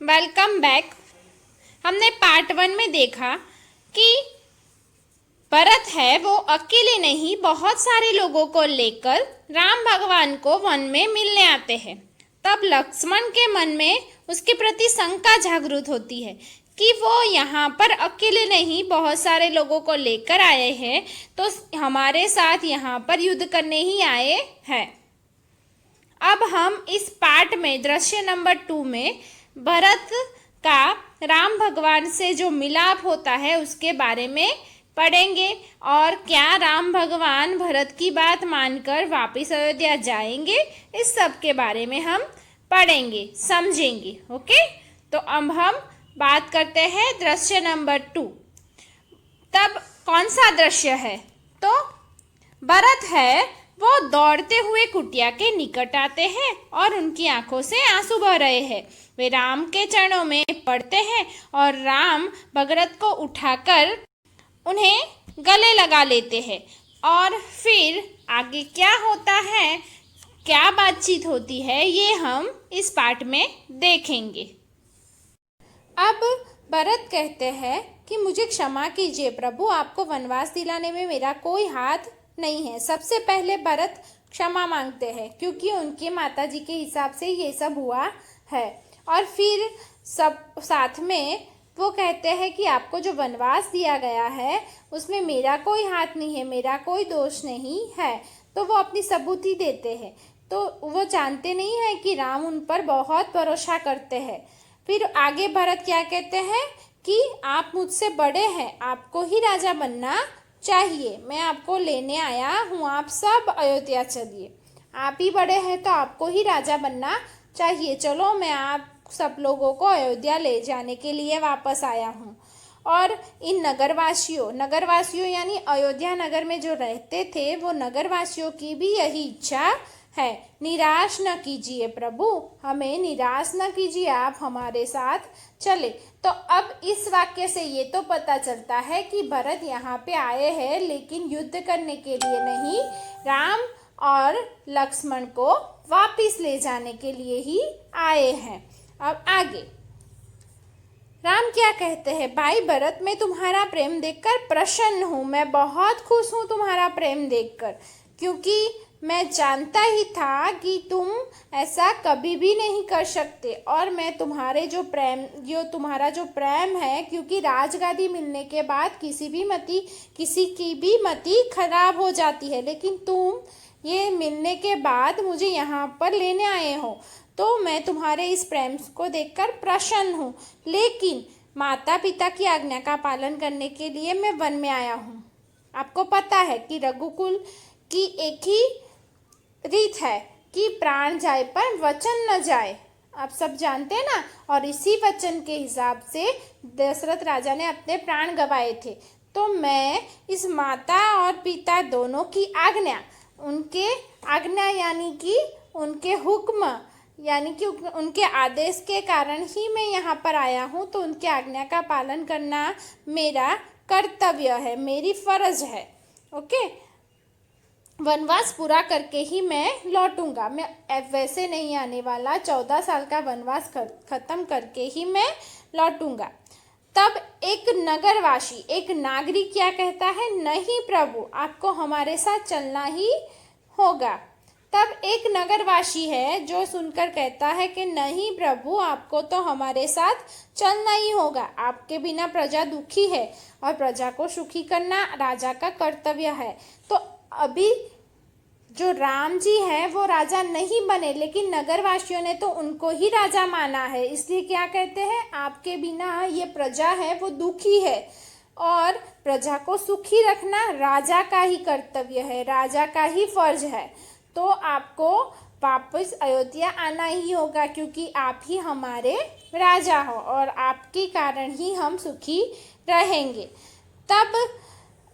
Welcome back. हमने part 1 में देखा कि भरत है वो अकेले नहीं, बहुत सारे लोगों को लेकर राम भगवान को वन में मिलने आते हैं। तब लक्ष्मण के मन में उसके प्रति शंका जागृत होती है कि वो यहाँ पर अकेले नहीं, बहुत सारे लोगों को लेकर आए हैं, तो हमारे साथ यहाँ पर युद्ध करने ही आए हैं। अब हम इस पार्ट में दृश्य नंबर 2 में भरत का राम भगवान से जो मिलाप होता है उसके बारे में पढ़ेंगे और क्या राम भगवान भरत की बात मानकर वापस अयोध्या जाएंगे, इस सब के बारे में हम पढ़ेंगे, समझेंगे। ओके, तो अब हम बात करते हैं दृश्य नंबर 2। तब कौन सा दृश्य है? तो भरत है वो दौड़ते हुए कुटिया के निकट आते हैं और उनकी आंखों से आंसू बह रहे हैं। वे राम के चरणों में पड़ते हैं और राम भरत को उठाकर उन्हें गले लगा लेते हैं। और फिर आगे क्या होता है, क्या बातचीत होती है, ये हम इस पार्ट में देखेंगे। अब भरत कहते हैं कि मुझे क्षमा कीजिए प्रभु, आपको वनवास दिलाने में मेरा कोई हाथ नहीं है। सबसे पहले भरत क्षमा मांगते हैं क्योंकि उनके माताजी के हिसाब से ये सब हुआ है। और फिर सब साथ में वो कहते हैं कि आपको जो वनवास दिया गया है उसमें मेरा कोई हाथ नहीं है, मेरा कोई दोष नहीं है। तो वो अपनी सबूती देते हैं। तो वो जानते नहीं है कि राम उन पर बहुत भरोसा करते हैं। फिर आगे भरत क्या कहते हैं कि आप मुझसे बड़े हैं, आपको ही राजा बनना चाहिए, मैं आपको लेने आया हूँ, आप सब अयोध्या चलिए। आप ही बड़े हैं तो आपको ही राजा बनना चाहिए, चलो मैं आप सब लोगों को अयोध्या ले जाने के लिए वापस आया हूँ। और इन नगरवासियों यानी अयोध्या नगर में जो रहते थे वो नगरवासियों की भी यही इच्छा है। निराश न कीजिए प्रभु, हमें निराश न कीजिए, आप हमारे साथ चले। तो अब इस वाक्य से ये तो पता चलता है कि भरत यहाँ पे आए हैं लेकिन युद्ध करने के लिए नहीं, राम और लक्ष्मण को वापिस ले जाने के लिए ही आए हैं। अब आगे राम क्या कहते हैं, भाई भरत मैं तुम्हारा प्रेम देखकर प्रसन्न हूँ, मैं बहुत खुश हूँ तुम्हारा प्रेम देखकर, क्योंकि मैं जानता ही था कि तुम ऐसा कभी भी नहीं कर सकते। और मैं तुम्हारे तुम्हारा जो प्रेम है, क्योंकि राजगादी मिलने के बाद किसी की भी मति खराब हो जाती है, लेकिन तुम ये मिलने के बाद मुझे यहाँ पर लेने आए हो, तो मैं तुम्हारे इस प्रेम को देखकर प्रसन्न हूँ। लेकिन माता पिता की आज्ञा का पालन करने के लिए मैं वन में आया हूँ। आपको पता है कि रघुकुल की एक ही रीत है कि प्राण जाए पर वचन न जाए, आप सब जानते हैं ना। और इसी वचन के हिसाब से दशरथ राजा ने अपने प्राण गंवाए थे। तो मैं इस माता और पिता दोनों की आज्ञा यानी कि उनके हुक्म यानी कि उनके आदेश के कारण ही मैं यहाँ पर आया हूँ। तो उनके आज्ञा का पालन करना मेरा कर्तव्य है, मेरी फर्ज है। ओके, वनवास पूरा करके ही मैं लौटूंगा, मैं वैसे नहीं आने वाला, 14 साल का वनवास खत्म करके ही मैं लौटूंगा। तब एक नागरिक क्या कहता है, नहीं प्रभु आपको हमारे साथ चलना ही होगा। तब एक नगरवासी है जो सुनकर कहता है कि नहीं प्रभु आपको तो हमारे साथ चलना ही होगा, आपके बिना प्रजा दुखी है और प्रजा को सुखी करना राजा का कर्तव्य है। तो अभी जो राम जी हैं वो राजा नहीं बने, लेकिन नगरवासियों ने तो उनको ही राजा माना है, इसलिए क्या कहते हैं, आपके बिना ये प्रजा है वो दुखी है और प्रजा को सुखी रखना राजा का ही कर्तव्य है, राजा का ही फर्ज है। तो आपको वापस अयोध्या आना ही होगा क्योंकि आप ही हमारे राजा हो और आपके कारण ही हम सुखी रहेंगे। तब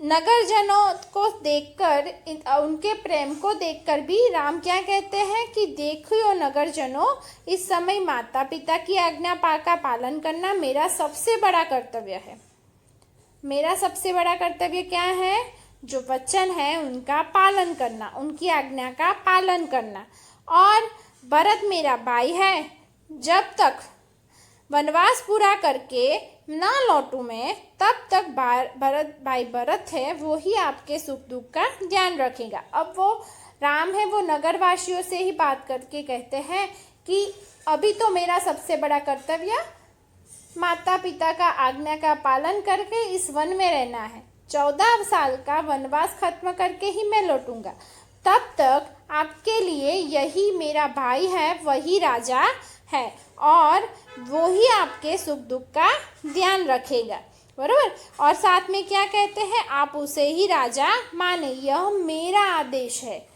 नगरजनों को देखकर, उनके प्रेम को देखकर भी राम क्या कहते हैं कि देखियो नगरजनों, इस समय माता पिता की आज्ञा का पालन करना मेरा सबसे बड़ा कर्तव्य है। मेरा सबसे बड़ा कर्तव्य क्या है, जो वचन है उनका पालन करना, उनकी आज्ञा का पालन करना। और भरत मेरा भाई है, जब तक वनवास पूरा करके ना लौटूं मैं, तब तक भरत है वो ही आपके सुख दुख का ध्यान रखेगा। अब वो राम है वो नगरवासियों से ही बात करके कहते हैं कि अभी तो मेरा सबसे बड़ा कर्तव्य माता पिता का आज्ञा का पालन करके इस वन में रहना है। 14 साल का वनवास खत्म करके ही मैं लौटूंगा। तब तक आपके लिए यही मेरा भाई है, वही राजा है और वो ही आपके सुख दुख का ध्यान रखेगा, बरोबर। और साथ में क्या कहते हैं, आप उसे ही राजा माने, यह मेरा आदेश है,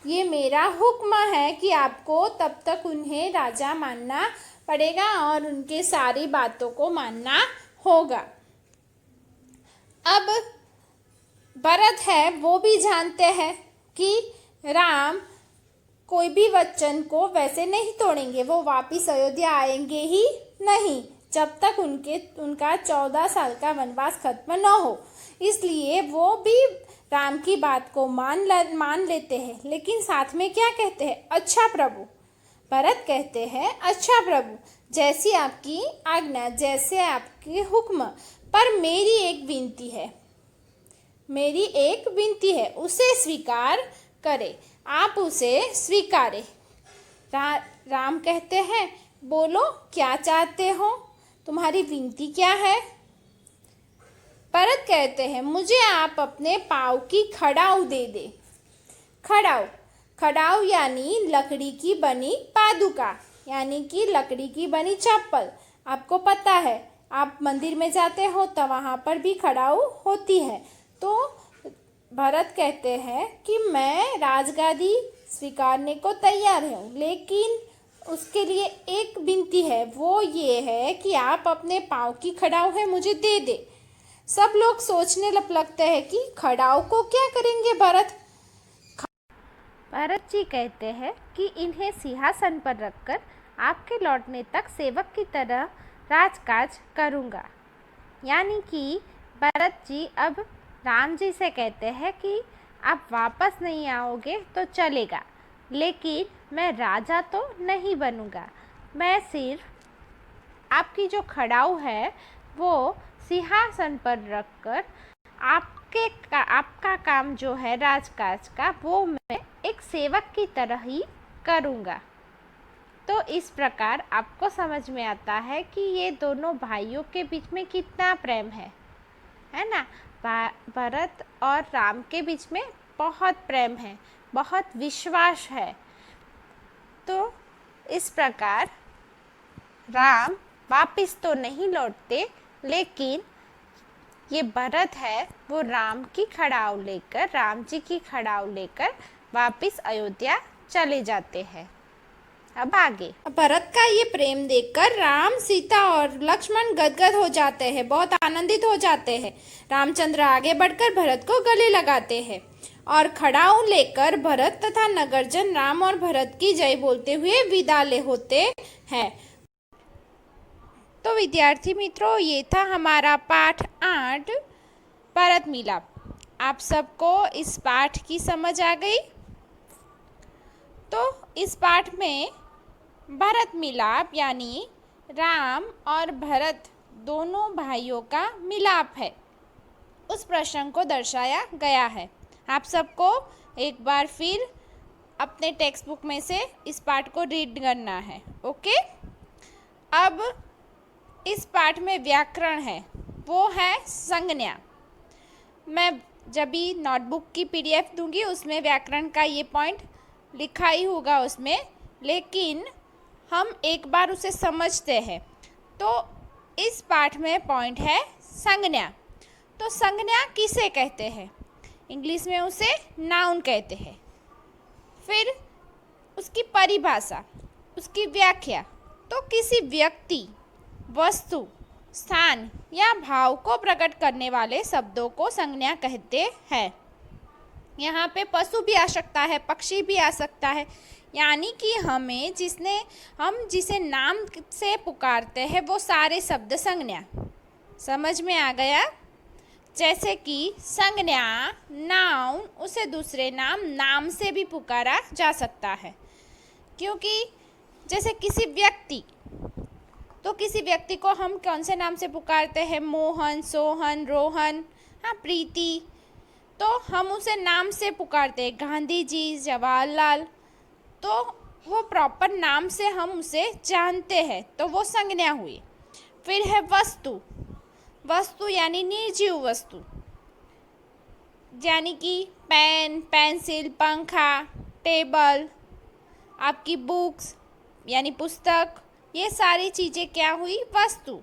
ये मेरा हुक्म है कि आपको तब तक उन्हें राजा मानना पड़ेगा और उनके सारी बातों को मानना होगा। अब भरत है वो भी जानते हैं कि राम कोई भी वचन को वैसे नहीं तोड़ेंगे, वो वापिस अयोध्या आएंगे ही नहीं जब तक उनका 14 साल का वनवास खत्म न हो। इसलिए वो भी राम की बात को मान लेते हैं, लेकिन साथ में क्या कहते हैं, अच्छा प्रभु। भरत कहते हैं, अच्छा प्रभु, जैसी आपकी आज्ञा, जैसे आपके हुक्म, पर मेरी एक विनती है, उसे स्वीकार करे, आप उसे स्वीकारे। राम कहते हैं, बोलो क्या चाहते हो, तुम्हारी विनती क्या है। भरत कहते हैं, मुझे आप अपने पाँव की खड़ाऊ दे दे। खड़ाऊ यानी लकड़ी की बनी पादुका, यानी कि लकड़ी की बनी चप्पल। आपको पता है, आप मंदिर में जाते हो तो वहाँ पर भी खड़ाऊ होती है। तो भरत कहते हैं कि मैं राजगादी स्वीकारने को तैयार हूँ, लेकिन उसके लिए एक विनती है, वो ये है कि आप अपने पाँव की खड़ाऊ है मुझे दे दे। सब लोग सोचने लगते हैं कि खड़ाऊ को क्या करेंगे भरत। भरत जी कहते हैं कि इन्हें सिंहासन पर रखकर आपके लौटने तक सेवक की तरह राजकाज करूँगा। यानी कि भरत जी अब राम जी से कहते हैं कि आप वापस नहीं आओगे तो चलेगा, लेकिन मैं राजा तो नहीं बनूँगा, मैं सिर्फ आपकी जो खड़ाऊ है वो सिंहासन पर रखकर आपका काम जो है राजकाज का, वो मैं एक सेवक की तरह ही करूँगा। तो इस प्रकार आपको समझ में आता है कि ये दोनों भाइयों के बीच में कितना प्रेम है ना। भरत और राम के बीच में बहुत प्रेम है, बहुत विश्वास है। तो इस प्रकार राम वापिस तो नहीं लौटते, लेकिन ये भरत है वो राम जी की खड़ाऊ लेकर वापिस अयोध्या चले जाते हैं। अब आगे भरत का ये प्रेम देखकर राम, सीता और लक्ष्मण गदगद हो जाते हैं, बहुत आनंदित हो जाते हैं। रामचंद्र आगे बढ़कर भरत को गले लगाते हैं और खड़ाऊ लेकर भरत तथा नगरजन राम और भरत की जय बोलते हुए विदा ले होते हैं। तो विद्यार्थी मित्रों, ये था हमारा पाठ 8 भरत मिलाप। आप सबको इस पाठ की समझ आ गई? तो इस पाठ में भरत मिलाप यानी राम और भरत दोनों भाइयों का मिलाप है, उस प्रसंग को दर्शाया गया है। आप सबको एक बार फिर अपने टेक्स्ट बुक में से इस पाठ को रीड करना है। ओके, अब इस पाठ में व्याकरण है, वो है संज्ञा। मैं जब भी नोटबुक की PDF दूंगी उसमें व्याकरण का ये पॉइंट लिखा ही होगा उसमें, लेकिन हम एक बार उसे समझते हैं। तो इस पाठ में पॉइंट है संज्ञा। तो संज्ञा किसे कहते हैं? इंग्लिश में उसे नाउन कहते हैं। फिर उसकी परिभाषा, उसकी व्याख्या, तो किसी व्यक्ति, वस्तु, स्थान या भाव को प्रकट करने वाले शब्दों को संज्ञा कहते हैं। यहाँ पे पशु भी आ सकता है, पक्षी भी आ सकता है, यानी कि हम जिसे नाम से पुकारते हैं वो सारे शब्द संज्ञा। समझ में आ गया? जैसे कि संज्ञा, नाउन, उसे दूसरे नाम से भी पुकारा जा सकता है। क्योंकि जैसे किसी व्यक्ति, तो किसी व्यक्ति को हम कौन से नाम से पुकारते हैं? मोहन, सोहन, रोहन, हाँ, प्रीति। तो हम उसे नाम से पुकारते हैं, गांधी जी, जवाहरलाल। तो वो प्रॉपर नाम से हम उसे जानते हैं, तो वो संज्ञा हुई। फिर है वस्तु। वस्तु यानी निर्जीव वस्तु, यानी कि पेन, पेंसिल, पंखा, टेबल, आपकी बुक्स यानी पुस्तक, ये सारी चीज़ें क्या हुई? वस्तु।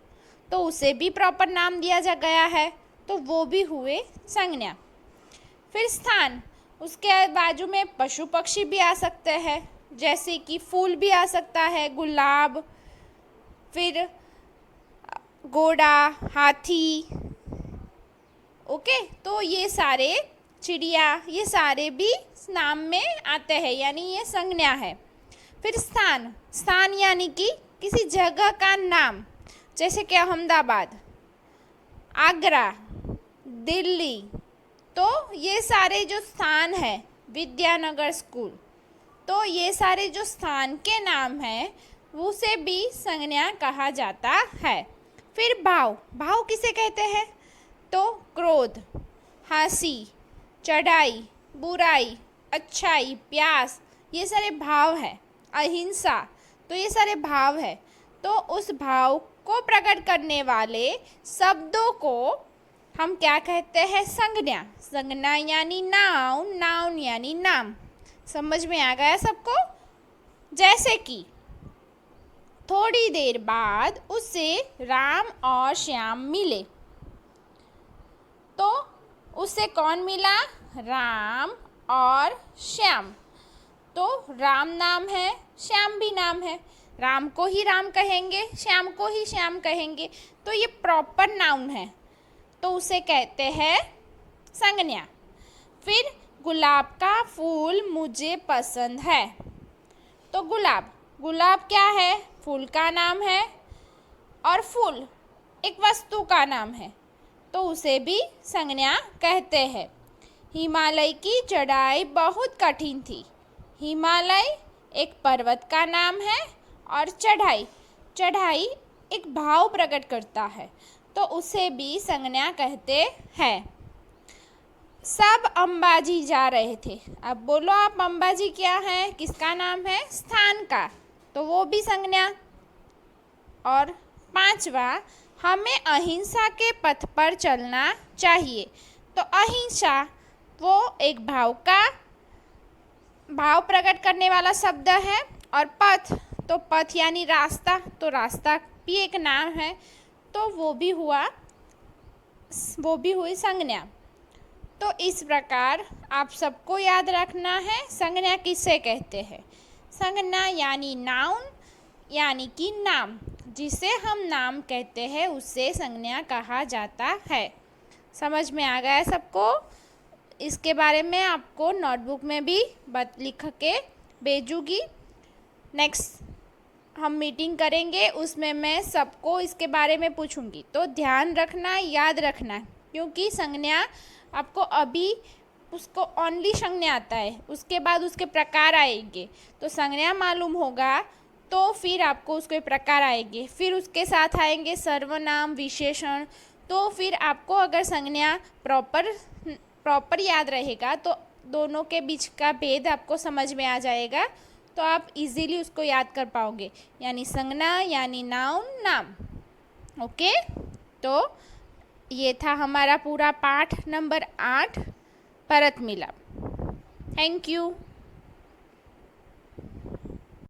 तो उसे भी प्रॉपर नाम दिया जा गया है, तो वो भी हुए संज्ञा। फिर स्थान, उसके बाजू में पशु पक्षी भी आ सकते हैं, जैसे कि फूल भी आ सकता है, गुलाब, फिर घोड़ा, हाथी। ओके, तो ये सारे चिड़िया, ये सारे भी नाम में आते हैं, यानी ये संज्ञा है। फिर स्थान, स्थान यानी कि किसी जगह का नाम, जैसे कि अहमदाबाद, आगरा, दिल्ली। तो ये सारे जो स्थान है, विद्यानगर स्कूल, तो ये सारे जो स्थान के नाम हैं उसे भी संज्ञा कहा जाता है। फिर भाव, भाव किसे कहते हैं? तो क्रोध, हंसी, चढ़ाई, बुराई, अच्छाई, प्यास, ये सारे भाव हैं। अहिंसा, तो ये सारे भाव है। तो उस भाव को प्रकट करने वाले शब्दों को हम क्या कहते हैं? संज्ञा। संज्ञा यानी नाउन, नाउन यानी नाम। समझ में आ गया सबको? जैसे कि थोड़ी देर बाद उसे राम और श्याम मिले, तो उसे कौन मिला? राम और श्याम। तो राम नाम है, श्याम भी नाम है। राम को ही राम कहेंगे, श्याम को ही श्याम कहेंगे, तो ये प्रॉपर नाउन है, तो उसे कहते हैं संज्ञा। फिर गुलाब का फूल मुझे पसंद है। तो गुलाब, गुलाब क्या है? फूल का नाम है, और फूल एक वस्तु का नाम है, तो उसे भी संज्ञा कहते हैं। हिमालय की चढ़ाई बहुत कठिन थी। हिमालय एक पर्वत का नाम है, और चढ़ाई, चढ़ाई एक भाव प्रकट करता है, तो उसे भी संज्ञा कहते हैं। सब अंबाजी जा रहे थे। अब बोलो आप, अंबाजी क्या है? किसका नाम है? स्थान का, तो वो भी संज्ञा। और पांचवा, हमें अहिंसा के पथ पर चलना चाहिए। तो अहिंसा वो एक भाव का, भाव प्रकट करने वाला शब्द है। और पथ, तो पथ यानी रास्ता, तो रास्ता भी एक नाम है, तो वो भी हुई संज्ञा। तो इस प्रकार आप सबको याद रखना है संज्ञा किसे कहते हैं। संज्ञा यानी नाउन, यानी कि नाम, जिसे हम नाम कहते हैं उसे संज्ञा कहा जाता है। समझ में आ गया है सबको? इसके बारे में आपको नोटबुक में भी लिख के भेजूँगी। नेक्स्ट हम मीटिंग करेंगे, उसमें मैं सबको इसके बारे में पूछूंगी, तो ध्यान रखना, याद रखना, क्योंकि संज्ञा आपको अभी उसको ओनली संज्ञा आता है, उसके बाद उसके प्रकार आएंगे। तो संज्ञा मालूम होगा तो फिर आपको उसके प्रकार आएंगे, फिर उसके साथ आएंगे सर्वनाम, विशेषण। तो फिर आपको अगर संज्ञा प्रॉपर याद रहेगा तो दोनों के बीच का भेद आपको समझ में आ जाएगा, तो आप इजीली उसको याद कर पाओगे। यानी संज्ञा यानी नाउन, नाम। ओके, तो ये था हमारा पूरा पाठ नंबर 8, परत मिलाप। Thank you.